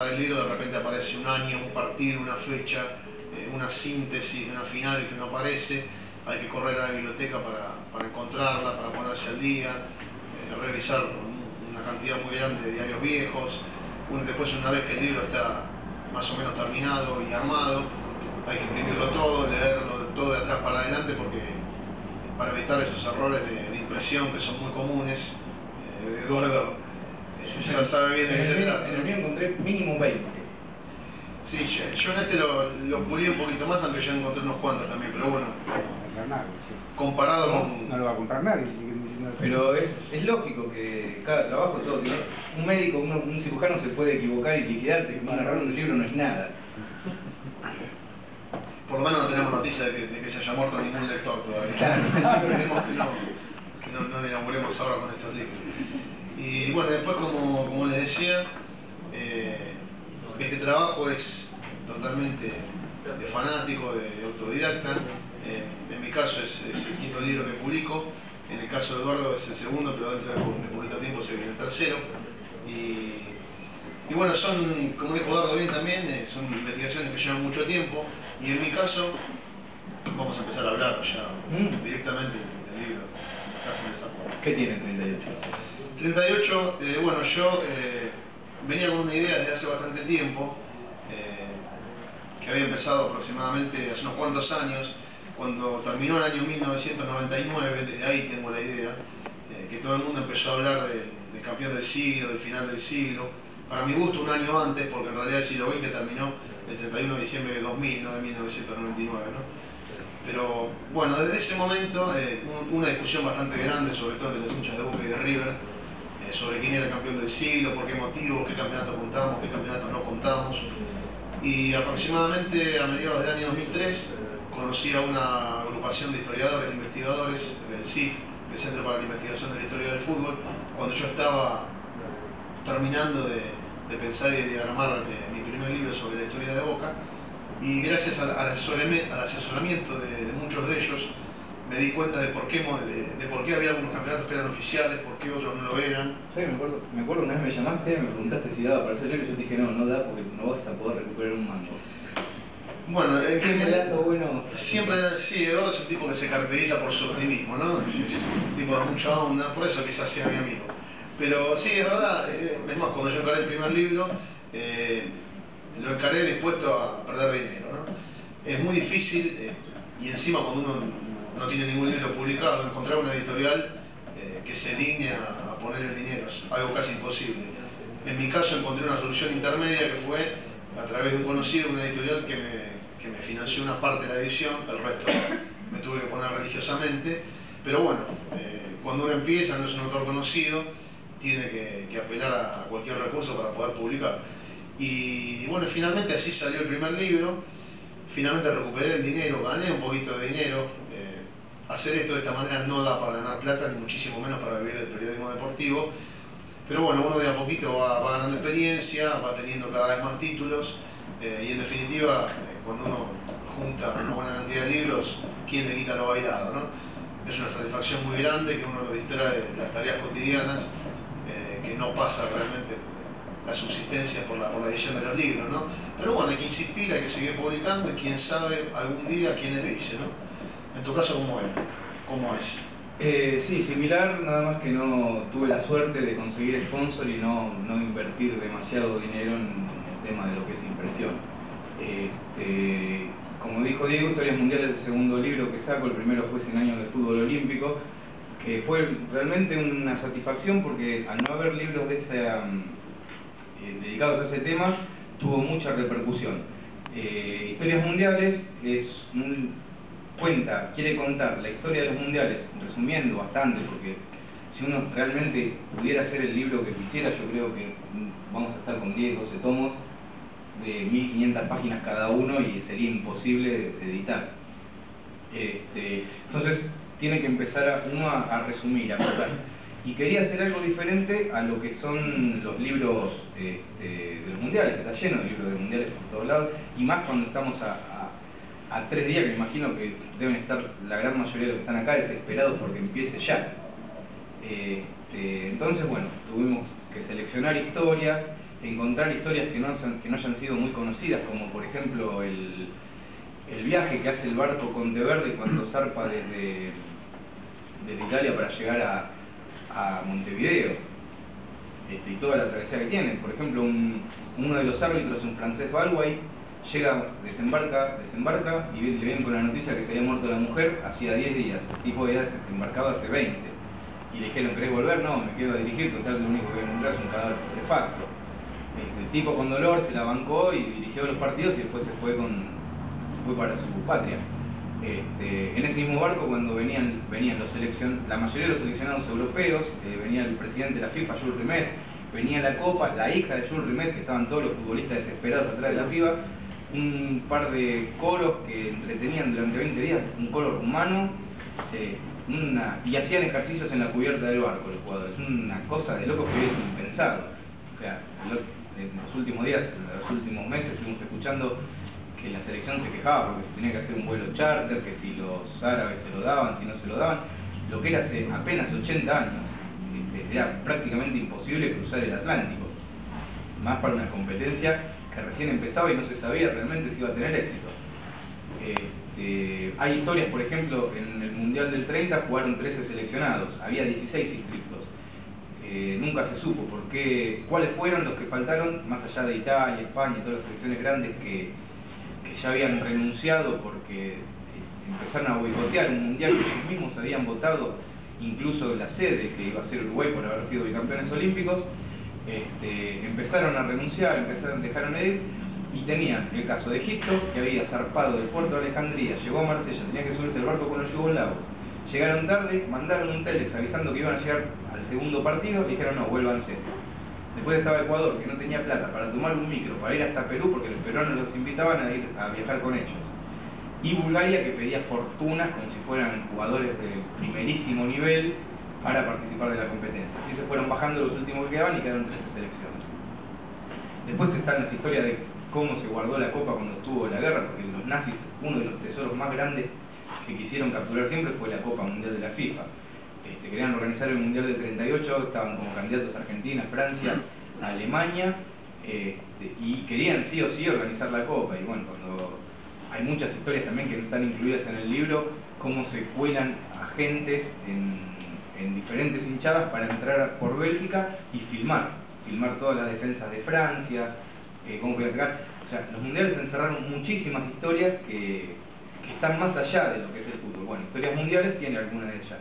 El libro de repente aparece un año, un partido, una fecha, una síntesis, una final que no aparece, hay que correr a la biblioteca para encontrarla, para ponerse al día, revisar una cantidad muy grande de diarios viejos. Después, una vez que el libro está más o menos terminado y armado, hay que imprimirlo todo, leerlo todo de atrás para adelante, porque para evitar esos errores de impresión que son muy comunes. Eduardo ya sabe bien de qué se trata. En el mío encontré mínimo 20. Sí, yo en este lo pulí un poquito más, aunque ya encontré unos cuantos también, pero bueno, comparado con... No lo va a comprar nadie. Pero es lógico que cada trabajo todo tiene... Un médico, un cirujano se puede equivocar y liquidarte, que un error en un libro no es nada. Por lo menos no tenemos noticia de que se haya muerto ningún lector todavía. Claro. Esperemos que no le inauguremos ahora con estos libros. Y bueno, después, como les decía, este trabajo es totalmente de fanático, de autodidacta. En mi caso es el quinto libro que publico, en el caso de Eduardo es el segundo, pero dentro de poquito tiempo se viene el tercero. Y bueno, son, como dijo Eduardo bien también, son investigaciones que llevan mucho tiempo, y en mi caso vamos a empezar a hablar ya directamente del libro. ¿Qué tiene 38? 38, bueno, yo venía con una idea desde hace bastante tiempo, que había empezado aproximadamente hace unos cuantos años, cuando terminó el año 1999, desde ahí tengo la idea, que todo el mundo empezó a hablar del campeón del siglo, del final del siglo. Para mi gusto, un año antes, porque en realidad el siglo XX terminó el 31 de diciembre de 2000, no de 1999, ¿no? Pero bueno, desde ese momento, una discusión bastante grande, sobre todo entre los hinchas de Boca y de River, sobre quién era el campeón del siglo, por qué motivo, qué campeonato contamos, qué campeonato no contamos. Y aproximadamente a mediados del año 2003 conocí a una agrupación de historiadores e investigadores del CIF, el Centro para la Investigación de la Historia del Fútbol, cuando yo estaba terminando de pensar y de diagramar mi primer libro sobre la historia de Boca. Y gracias al asesoramiento de muchos de ellos, me di cuenta de por qué había algunos campeonatos que eran oficiales, por qué otros no lo eran. Sí, me acuerdo una vez me llamaste, me preguntaste si daba para hacer libro, y yo te dije no da porque no vas a poder recuperar un mango. Bueno, bueno. Siempre, sí, Eduardo es un tipo que se caracteriza por su optimismo, ¿no? Es un tipo de mucha onda, por eso quizás sea mi amigo. Pero sí, es verdad, es más, cuando yo encaré el primer libro, lo encaré dispuesto a perder dinero, ¿no? Es muy difícil, y encima cuando uno no tiene ningún libro publicado, encontrar una editorial que se digne a poner el dinero, es algo casi imposible. En mi caso encontré una solución intermedia que fue a través de un conocido, una editorial que me financió una parte de la edición, el resto me tuve que poner religiosamente. Pero bueno, cuando uno empieza, no es un autor conocido, tiene que apelar a cualquier recurso para poder publicar. Y bueno, finalmente así salió el primer libro, finalmente recuperé el dinero, gané un poquito de dinero. Hacer esto de esta manera no da para ganar plata, ni muchísimo menos para vivir del periodismo deportivo. Pero bueno, uno de a poquito va ganando experiencia, va teniendo cada vez más títulos, y en definitiva, cuando uno junta una buena cantidad de libros, ¿quién le quita lo bailado, no? Es una satisfacción muy grande que uno lo distrae de las tareas cotidianas, que no pasa realmente la subsistencia por la edición de los libros, ¿no? Pero bueno, hay que insistir, hay que seguir publicando, y quién sabe algún día quién le dice, ¿no? En tu caso, ¿cómo es? Sí, similar, nada más que no tuve la suerte de conseguir sponsor y no invertir demasiado dinero en el tema de lo que es impresión. Como dijo Diego, Historias Mundiales es el segundo libro que saco, el primero fue 100 años de fútbol olímpico, que fue realmente una satisfacción porque al no haber libros de dedicados a ese tema, tuvo mucha repercusión. Historias Mundiales quiere contar la historia de los mundiales, resumiendo bastante, porque si uno realmente pudiera hacer el libro que quisiera, yo creo que vamos a estar con 10, 12 tomos de 1500 páginas cada uno y sería imposible de editar. Entonces tiene que empezar uno a resumir, a contar. Y quería hacer algo diferente a lo que son los libros de los mundiales, que está lleno de libros de mundiales por todos lados, y más cuando estamos a 3 días, que me imagino que deben estar la gran mayoría de los que están acá desesperados porque empiece ya. Entonces, bueno, tuvimos que seleccionar historias encontrar historias que no hayan sido muy conocidas, como por ejemplo el viaje que hace el barco Conteverde cuando zarpa desde Italia para llegar a Montevideo, y toda la travesía que tiene. Por ejemplo, uno de los árbitros, un francés Balway, desembarca y le vienen con la noticia que se había muerto la mujer hacía 10 días. El tipo había desembarcado hace 20. Y le dijeron, ¿querés volver? No, me quedo a dirigir, total, lo único que voy a encontrar es un cadáver putrefacto. El tipo con dolor se la bancó y dirigió los partidos y después se fue para su patria. En ese mismo barco, cuando venían la mayoría de los seleccionados europeos, venía el presidente de la FIFA, Jules Rimet, venía la Copa, la hija de Jules Rimet, que estaban todos los futbolistas desesperados atrás de la piba, un par de coros que entretenían durante 20 días, un coro rumano, y hacían ejercicios en la cubierta del barco los jugadores. Una cosa de locos que es impensado. O sea, en los últimos días, en los últimos meses, fuimos escuchando que la selección se quejaba porque se tenía que hacer un vuelo charter, que si los árabes se lo daban, si no se lo daban, lo que era hace apenas 80 años. Era prácticamente imposible cruzar el Atlántico, más para una competencia que recién empezaba y no se sabía realmente si iba a tener éxito. Hay historias, por ejemplo, en el Mundial del 30 jugaron 13 seleccionados, había 16 inscritos. Nunca se supo cuáles fueron los que faltaron, más allá de Italia, España y todas las selecciones grandes que ya habían renunciado porque empezaron a boicotear un mundial que ellos mismos habían votado, incluso la sede que iba a ser Uruguay por haber sido bicampeones olímpicos. Empezaron a renunciar, dejaron de ir, y tenían el caso de Egipto, que había zarpado del puerto de Alejandría, llegó a Marsella, tenía que subirse el barco con los yugoslavos, llegaron tarde, mandaron un telex avisando que iban a llegar al segundo partido, y dijeron no, vuélvanse. Después estaba Ecuador, que no tenía plata para tomar un micro para ir hasta Perú, porque los peruanos los invitaban a viajar con ellos. Y Bulgaria, que pedía fortunas como si fueran jugadores de primerísimo nivel para participar de la competencia. Así se fueron bajando los últimos que quedaban y quedaron 13 selecciones. Después están las historias de cómo se guardó la copa cuando estuvo la guerra, porque los nazis, uno de los tesoros más grandes que quisieron capturar siempre fue la Copa Mundial de la FIFA. Querían organizar el Mundial del 38, estaban como candidatos Argentina, Francia, Alemania, y querían sí o sí organizar la Copa. Y bueno, cuando hay muchas historias también que no están incluidas en el libro, cómo se cuelan agentes en diferentes hinchadas para entrar por Bélgica y filmar todas las defensas de Francia, cómo podían pegar. O sea, los mundiales encerraron muchísimas historias que están más allá de lo que es el fútbol. Bueno, historias mundiales tiene algunas de ellas.